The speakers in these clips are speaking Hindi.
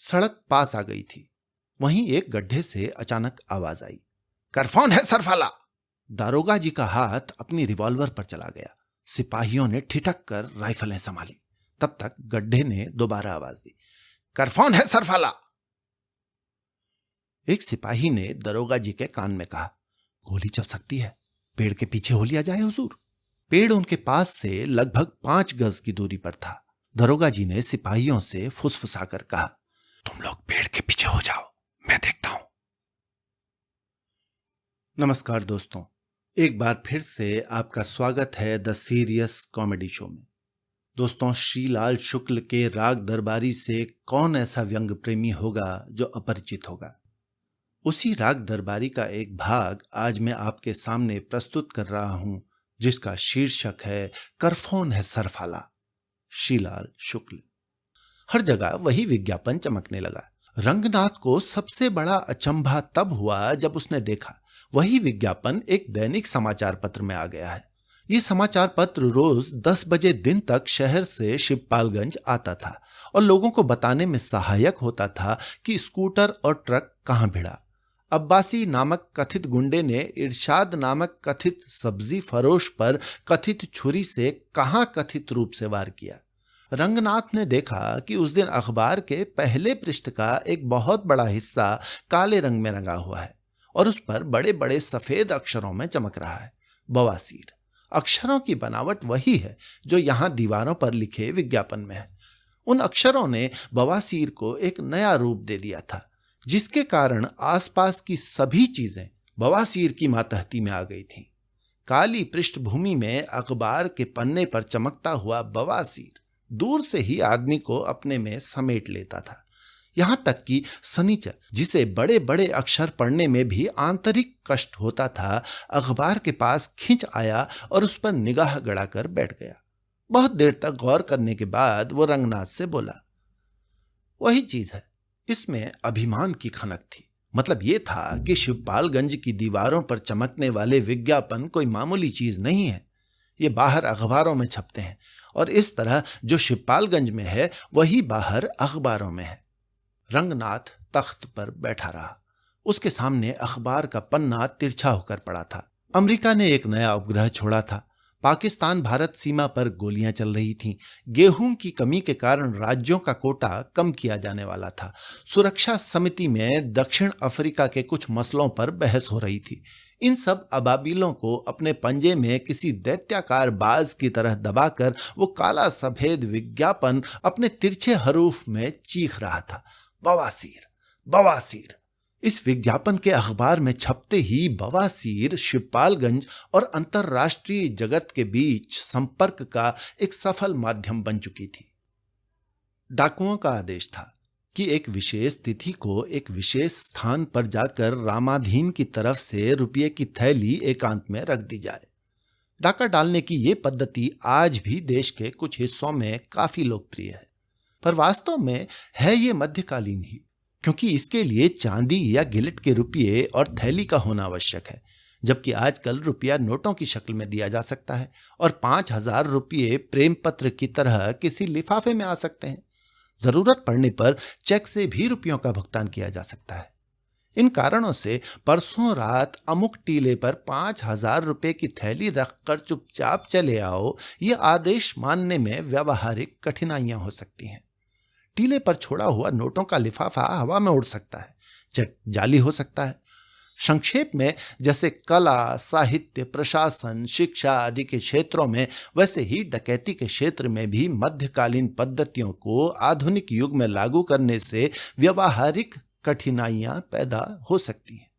सड़क पास आ गई थी। वहीं एक गड्ढे से अचानक आवाज आई, करफौन है सरफाला। दारोगा जी का हाथ अपनी रिवॉल्वर पर चला गया। सिपाहियों ने ठिठक कर राइफलें संभाली। तब तक गड्ढे ने दोबारा आवाज दी, करफौन है सरफाला। एक सिपाही ने दरोगा जी के कान में कहा, गोली चल सकती है, पेड़ के पीछे हो लिया जाए हुजूर। पेड़ उनके पास से लगभग 5 गज की दूरी पर था। दरोगा जी ने सिपाहियों से फुसफुसाकर कहा, तुम लोग पेड़ के पीछे हो जाओ, मैं देखता हूं। नमस्कार दोस्तों, एक बार फिर से आपका स्वागत है द सीरियस कॉमेडी शो में। दोस्तों, श्रीलाल शुक्ल के राग दरबारी से कौन ऐसा व्यंग प्रेमी होगा जो अपरिचित होगा। उसी राग दरबारी का एक भाग आज मैं आपके सामने प्रस्तुत कर रहा हूं, जिसका शीर्षक है करफौन है सरफाला। श्रीलाल शुक्ल। हर जगह वही विज्ञापन चमकने लगा। रंगनाथ को सबसे बड़ा अचंभा तब हुआ जब उसने देखा वही विज्ञापन एक दैनिक समाचार पत्र में आ गया है। ये समाचार पत्र रोज 10 बजे दिन तक शहर से शिवपालगंज आता था और लोगों को बताने में सहायक होता था कि स्कूटर और ट्रक कहां भिड़ा। अब्बासी नामक कथित गुंडे ने इरशाद नामक कथित सब्जी फरोश पर कथित छुरी से कहां कथित रूप से वार किया। रंगनाथ ने देखा कि उस दिन अखबार के पहले पृष्ठ का एक बहुत बड़ा हिस्सा काले रंग में रंगा हुआ है और उस पर बड़े बड़े सफेद अक्षरों में चमक रहा है, बवासीर। अक्षरों की बनावट वही है जो यहां दीवारों पर लिखे विज्ञापन में है। उन अक्षरों ने बवासीर को एक नया रूप दे दिया था, जिसके कारण आसपास की सभी चीजें बवासीर की मातहती में आ गई थीं। काली पृष्ठभूमि में अखबार के पन्ने पर चमकता हुआ बवासीर दूर से ही आदमी को अपने में समेट लेता था। यहां तक कि सनीचर, जिसे बड़े बड़े अक्षर पढ़ने में भी आंतरिक कष्ट होता था, अखबार के पास खिंच आया और उस पर निगाह गड़ाकर बैठ गया। बहुत देर तक गौर करने के बाद वो रंगनाथ से बोला, वही चीज है। इसमें अभिमान की खनक थी। मतलब ये था कि शिवपालगंज की दीवारों पर चमकने वाले विज्ञापन कोई मामूली चीज नहीं है। ये बाहर अखबारों में छपते हैं और इस तरह जो शिवपालगंज में है वही बाहर अखबारों में है। रंगनाथ तख्त पर बैठा रहा। उसके सामने अखबार का पन्ना तिरछा होकर पड़ा था। अमेरिका ने एक नया उपग्रह छोड़ा था। पाकिस्तान भारत सीमा पर गोलियां चल रही थीं। गेहूं की कमी के कारण राज्यों का कोटा कम किया जाने वाला था। सुरक्षा समिति में दक्षिण अफ्रीका के कुछ मसलों पर बहस हो रही थी। इन सब अबाबिलों को अपने पंजे में किसी दैत्याकार बाज की तरह दबाकर वो काला सफेद विज्ञापन अपने तिरछे हरूफ में चीख रहा था, बवासीर, बवासीर। इस विज्ञापन के अखबार में छपते ही बवासीर शिवपालगंज और अंतर्राष्ट्रीय जगत के बीच संपर्क का एक सफल माध्यम बन चुकी थी। डाकुओं का आदेश था कि एक विशेष तिथि को एक विशेष स्थान पर जाकर रामाधीन की तरफ से रुपये की थैली एकांत में रख दी जाए। डाका डालने की ये पद्धति आज भी देश के कुछ हिस्सों में काफी लोकप्रिय है, पर वास्तव में है ये मध्यकालीन ही, क्योंकि इसके लिए चांदी या गिलट के रुपये और थैली का होना आवश्यक है, जबकि आजकल रुपया नोटों की शक्ल में दिया जा सकता है और 5,000 रुपये प्रेम पत्र की तरह किसी लिफाफे में आ सकते हैं। जरूरत पड़ने पर चेक से भी रुपयों का भुगतान किया जा सकता है। इन कारणों से परसों रात अमुक टीले पर 5,000 रुपये की थैली रखकर चुपचाप चले आओ, ये आदेश मानने में व्यावहारिक कठिनाइयां हो सकती हैं। टीले पर छोड़ा हुआ नोटों का लिफाफा हवा में उड़ सकता है, चेक जाली हो सकता है। संक्षेप में, जैसे कला, साहित्य, प्रशासन, शिक्षा आदि के क्षेत्रों में, वैसे ही डकैती के क्षेत्र में भी मध्यकालीन पद्धतियों को आधुनिक युग में लागू करने से व्यावहारिक कठिनाइयां पैदा हो सकती हैं।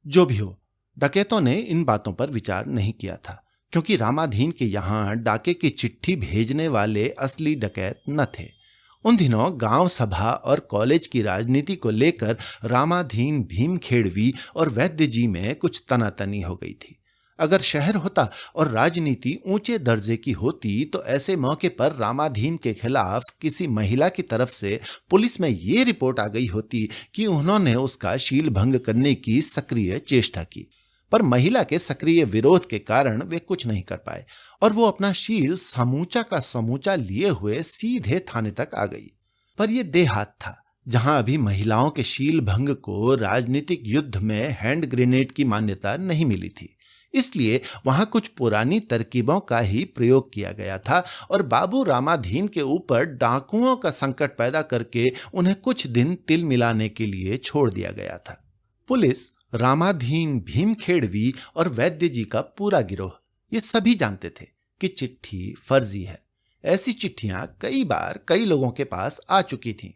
जो भी हो, डकैतों ने इन बातों पर विचार नहीं किया था, क्योंकि रामाधीन के यहां डाके की चिट्ठी भेजने वाले असली डकैत न थे। उन दिनों गांव सभा और कॉलेज की राजनीति को लेकर रामाधीन, भीमखेड़वी और वैद्य जी में कुछ तनातनी हो गई थी। अगर शहर होता और राजनीति ऊंचे दर्जे की होती तो ऐसे मौके पर रामाधीन के खिलाफ किसी महिला की तरफ से पुलिस में ये रिपोर्ट आ गई होती कि उन्होंने उसका शील भंग करने की सक्रिय चेष्टा की। पर महिला के सक्रिय विरोध के कारण वे कुछ नहीं कर पाए और वो अपना शील समूचा का समूचा लिए हुए सीधे थाने तक आ गई। पर यह देहात था, जहां अभी महिलाओं के शील भंग को राजनीतिक युद्ध में हैंड ग्रेनेड की मान्यता नहीं मिली थी। इसलिए वहां कुछ पुरानी तरकीबों का ही प्रयोग किया गया था और बाबू रामाधीन के ऊपर डाकुओं का संकट पैदा करके उन्हें कुछ दिन तिल मिलाने के लिए छोड़ दिया गया था। पुलिस, रामाधीन, भीमखेड़वी और वैद्य जी का पूरा गिरोह ये सभी जानते थे कि चिट्ठी फर्जी है। ऐसी चिट्ठियां कई बार कई लोगों के पास आ चुकी थीं।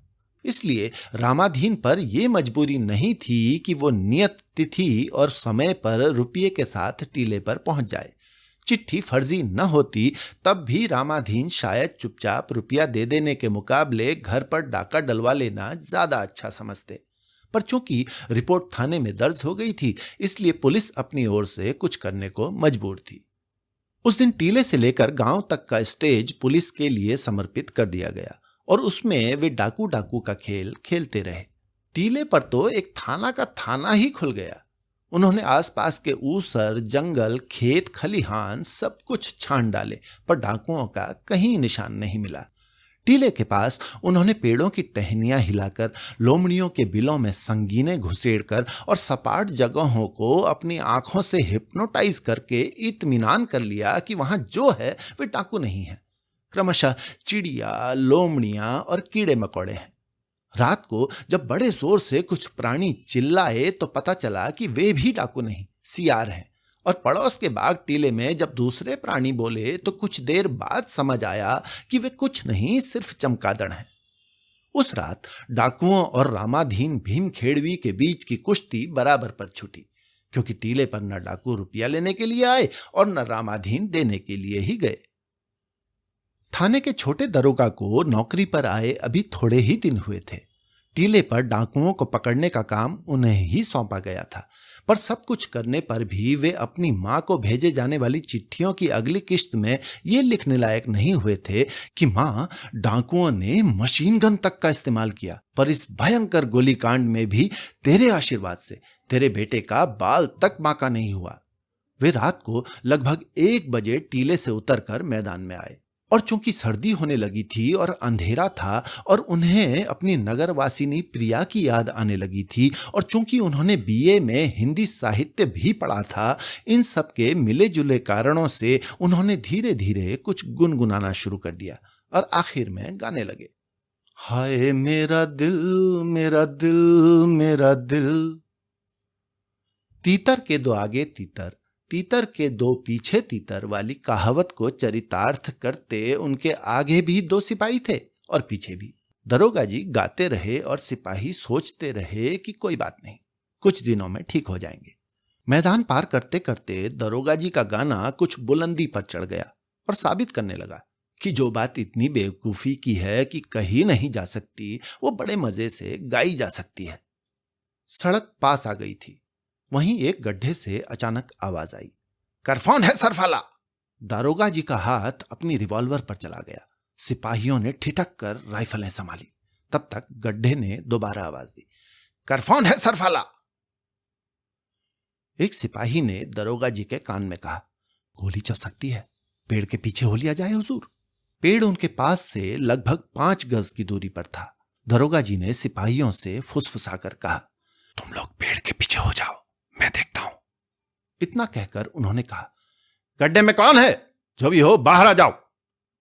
इसलिए रामाधीन पर यह मजबूरी नहीं थी कि वो नियत तिथि और समय पर रुपये के साथ टीले पर पहुंच जाए। चिट्ठी फर्जी न होती तब भी रामाधीन शायद चुपचाप रुपया दे देने के मुकाबले घर पर डाका डलवा लेना ज्यादा अच्छा समझते। पर चूंकि रिपोर्ट थाने में दर्ज हो गई थी, इसलिए पुलिस अपनी ओर से कुछ करने को मजबूर थी। उस दिन टीले से लेकर गांव तक का स्टेज पुलिस के लिए समर्पित कर दिया गया और उसमें वे डाकू डाकू का खेल खेलते रहे। टीले पर तो एक थाना का थाना ही खुल गया। उन्होंने आसपास के ऊसर, जंगल, खेत खलिहान सब कुछ छान डाले, पर डाकुओं का कहीं निशान नहीं मिला। टीले के पास उन्होंने पेड़ों की टहनियां हिलाकर, लोमड़ियों के बिलों में संगीने घुसेड़कर और सपाट जगहों को अपनी आंखों से हिप्नोटाइज करके इत्मीनान कर लिया कि वहां जो है वे डाकू नहीं है, क्रमशः चिड़िया, लोमड़ियां और कीड़े मकोड़े हैं। रात को जब बड़े जोर से कुछ प्राणी चिल्लाए तो पता चला कि वे भी डाकू नहीं, सियार हैं। और पड़ोस के बाग टीले में जब दूसरे प्राणी बोले तो कुछ देर बाद समझ आया कि वे कुछ नहीं, सिर्फ चमगादड़ हैं। उस रात डाकुओं और रामाधीन भीमखेड़वी के बीच की कुश्ती बराबर पर छूटी, क्योंकि टीले पर न डाकू रुपया लेने के लिए आए और न रामाधीन देने के लिए ही गए। थाने के छोटे दरोगा को नौकरी पर आए अभी थोड़े ही दिन हुए थे। टीले पर डाकुओं को पकड़ने का काम उन्हें ही सौंपा गया था, पर सब कुछ करने पर भी वे अपनी मां को भेजे जाने वाली चिट्ठियों की अगली किश्त में ये लिखने लायक नहीं हुए थे कि मां, डाकुओं ने मशीन गन तक का इस्तेमाल किया, पर इस भयंकर गोलीकांड में भी तेरे आशीर्वाद से तेरे बेटे का बाल तक बांका नहीं हुआ। वे रात को लगभग 1 बजे टीले से उतरकर मैदान में आए और चूंकि सर्दी होने लगी थी और अंधेरा था और उन्हें अपनी नगरवासिनी प्रिया की याद आने लगी थी और चूंकि उन्होंने बीए में हिंदी साहित्य भी पढ़ा था, इन सब के मिले जुले कारणों से उन्होंने धीरे धीरे कुछ गुनगुनाना शुरू कर दिया और आखिर में गाने लगे। हाय मेरा दिल, मेरा दिल, मेरा दिल, तीतर के दो आगे तीतर, तीतर के 2 पीछे तीतर वाली कहावत को चरितार्थ करते उनके आगे भी 2 सिपाही थे और पीछे भी। दरोगा जी गाते रहे और सिपाही सोचते रहे कि कोई बात नहीं, कुछ दिनों में ठीक हो जाएंगे। मैदान पार करते करते दरोगा जी का गाना कुछ बुलंदी पर चढ़ गया और साबित करने लगा कि जो बात इतनी बेवकूफी की है कि कही नहीं जा सकती, वो बड़े मजे से गाई जा सकती है। सड़क पास आ गई थी। वहीं एक गड्ढे से अचानक आवाज आई, करफौन है सरफाला। दारोगा जी का हाथ अपनी रिवॉल्वर पर चला गया। सिपाहियों ने ठिठक कर राइफलें संभाली। तब तक गड्ढे ने दोबारा आवाज दी, करफौन है सरफाला। एक सिपाही ने दरोगा जी के कान में कहा, गोली चल सकती है, पेड़ के पीछे हो लिया जाए हुजूर। पेड़ उनके पास से लगभग 5 गज की दूरी पर था। दरोगा जी ने सिपाहियों से फुसफुसाकर कहा, तुम लोग पेड़ के पीछे हो जाओ, मैं देखता हूं। इतना कहकर उन्होंने कहा, गड्ढे में कौन है? जो भी हो बाहर आ जाओ।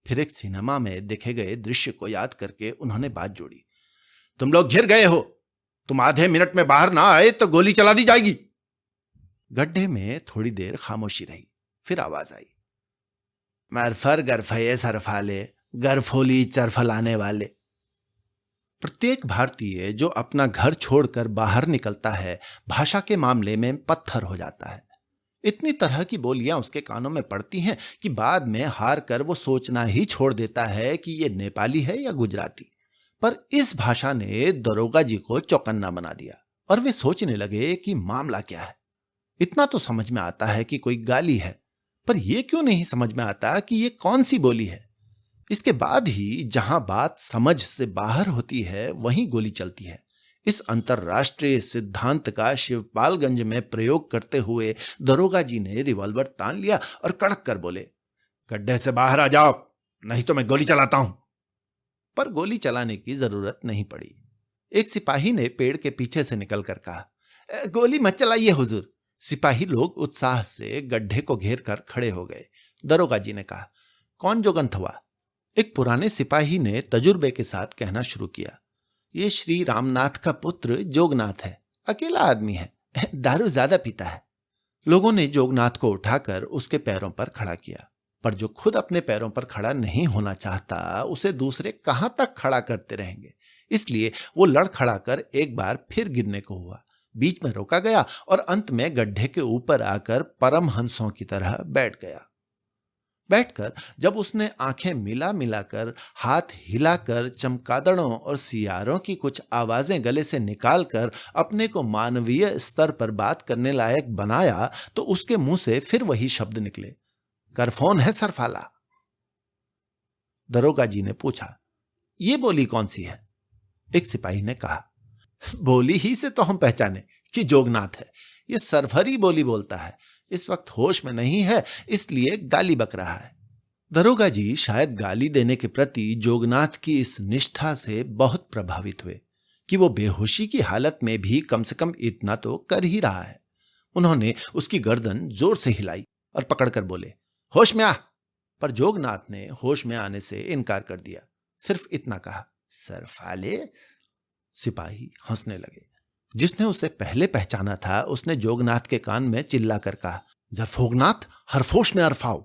फिर एक सिनेमा में देखे गए दृश्य को याद करके उन्होंने बात जोड़ी, तुम लोग घिर गए हो, तुम आधे मिनट में बाहर ना आए तो गोली चला दी जाएगी। गड्ढे में थोड़ी देर खामोशी रही। फिर आवाज आई, मरफर गरफये सरफाले, गरफोली चरफलाने वाले। प्रत्येक भारतीय जो अपना घर छोड़कर बाहर निकलता है, भाषा के मामले में पत्थर हो जाता है। इतनी तरह की बोलियां उसके कानों में पड़ती हैं कि बाद में हार कर वो सोचना ही छोड़ देता है कि ये नेपाली है या गुजराती। पर इस भाषा ने दरोगा जी को चौकन्ना बना दिया और वे सोचने लगे कि मामला क्या है। इतना तो समझ में आता है कि कोई गाली है, पर यह क्यों नहीं समझ में आता कि ये कौन सी बोली है। इसके बाद ही जहां बात समझ से बाहर होती है वहीं गोली चलती है। इस अंतरराष्ट्रीय सिद्धांत का शिवपालगंज में प्रयोग करते हुए दरोगा जी ने रिवॉल्वर तान लिया और कड़क कर बोले, गड्ढे से बाहर आ जाओ, नहीं तो मैं गोली चलाता हूं। पर गोली चलाने की जरूरत नहीं पड़ी। एक सिपाही ने पेड़ के पीछे से निकलकर कहा, गोली मत चलाइए हुजूर। सिपाही लोग उत्साह से गड्ढे को घेर कर खड़े हो गए। दरोगा जी ने कहा, कौन जोगंथवा? एक पुराने सिपाही ने तजुर्बे के साथ कहना शुरू किया, ये श्री रामनाथ का पुत्र जोगनाथ है, अकेला आदमी है, दारू ज्यादा पीता है। लोगों ने जोगनाथ को उठाकर उसके पैरों पर खड़ा किया, पर जो खुद अपने पैरों पर खड़ा नहीं होना चाहता उसे दूसरे कहां तक खड़ा करते रहेंगे। इसलिए वो लड़खड़ा कर एक बार फिर गिरने को हुआ, बीच में रोका गया और अंत में गड्ढे के ऊपर आकर परमहंसों की तरह बैठ गया। बैठकर जब उसने आंखें मिला मिलाकर, हाथ हिलाकर, चमगादड़ों और सियारों की कुछ आवाजें गले से निकालकर अपने को मानवीय स्तर पर बात करने लायक बनाया, तो उसके मुंह से फिर वही शब्द निकले, करफोन है सरफाला। दरोगा जी ने पूछा, ये बोली कौन सी है? एक सिपाही ने कहा, बोली ही से तो हम पहचाने कि जोगनाथ है। ये सरफरी बोली बोलता है, इस वक्त होश में नहीं है, इसलिए गाली बक रहा है। दरोगा जी शायद गाली देने के प्रति जोगनाथ की इस निष्ठा से बहुत प्रभावित हुए कि वो बेहोशी की हालत में भी कम से कम इतना तो कर ही रहा है। उन्होंने उसकी गर्दन जोर से हिलाई और पकड़कर बोले, होश में आ। पर जोगनाथ ने होश में आने से इनकार कर दिया, सिर्फ इतना कहा, सरफाले। सिपाही हंसने लगे। जिसने उसे पहले पहचाना था उसने जोगनाथ के कान में चिल्लाकर कहा, जरफोगनाथ, हरफोश में अरफाओ।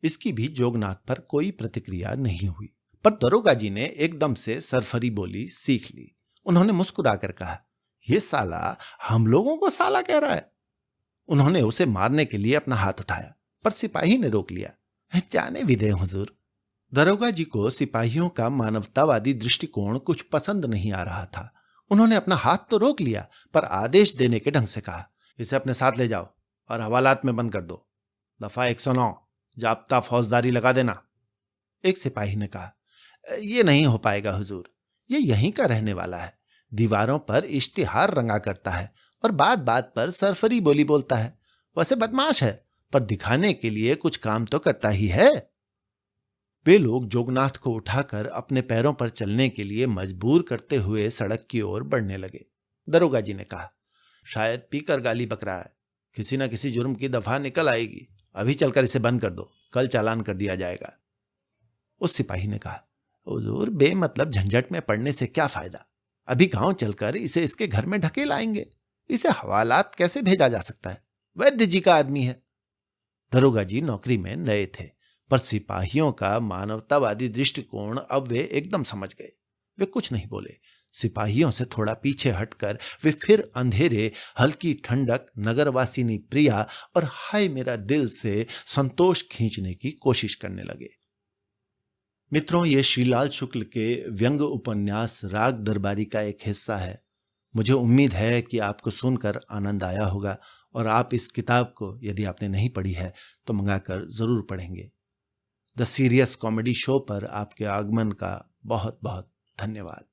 इसकी भी जोगनाथ पर कोई प्रतिक्रिया नहीं हुई, पर दरोगा जी ने एकदम से सरफरी बोली सीख ली। उन्होंने मुस्कुराकर कहा, यह साला हम लोगों को साला कह रहा है। उन्होंने उसे मारने के लिए अपना हाथ उठाया, पर सिपाही ने रोक लिया, जाने भी दे हुजूर। दरोगा जी को सिपाहियों का मानवतावादी दृष्टिकोण कुछ पसंद नहीं आ रहा था। उन्होंने अपना हाथ तो रोक लिया, पर आदेश देने के ढंग से कहा, इसे अपने साथ ले जाओ और हवालात में बंद कर दो। दफा 109, जाब्ता फौजदारी लगा देना। एक सिपाही ने कहा, यह नहीं हो पाएगा हुजूर, ये यहीं का रहने वाला है, दीवारों पर इश्तिहार रंगा करता है और बात बात पर सरफरी बोली बोलता है। वैसे बदमाश है, पर दिखाने के लिए कुछ काम तो करता ही है। वे लोग जोगनाथ को उठाकर अपने पैरों पर चलने के लिए मजबूर करते हुए सड़क की ओर बढ़ने लगे। दरोगा जी ने कहा, शायद पीकर गाली बक रहा है, किसी न किसी जुर्म की दफा निकल आएगी, अभी चलकर इसे बंद कर दो, कल चालान कर दिया जाएगा। उस सिपाही ने कहा, हुजूर बेमतलब झंझट में पड़ने से क्या फायदा, अभी गांव चलकर इसे इसके घर में ढकेल आएंगे, इसे हवालात कैसे भेजा जा सकता है, वैद्य जी का आदमी है। दरोगा जी नौकरी में नए थे, पर सिपाहियों का मानवतावादी दृष्टिकोण अब वे एकदम समझ गए। वे कुछ नहीं बोले। सिपाहियों से थोड़ा पीछे हटकर वे फिर अंधेरे, हल्की ठंडक, नगरवासिनी प्रिया और हाय मेरा दिल से संतोष खींचने की कोशिश करने लगे। मित्रों, ये श्रीलाल शुक्ल के व्यंग उपन्यास राग दरबारी का एक हिस्सा है। मुझे उम्मीद है कि आपको सुनकर आनंद आया होगा और आप इस किताब को, यदि आपने नहीं पढ़ी है तो मंगाकर जरूर पढ़ेंगे। द सीरियस कॉमेडी शो पर आपके आगमन का बहुत बहुत धन्यवाद।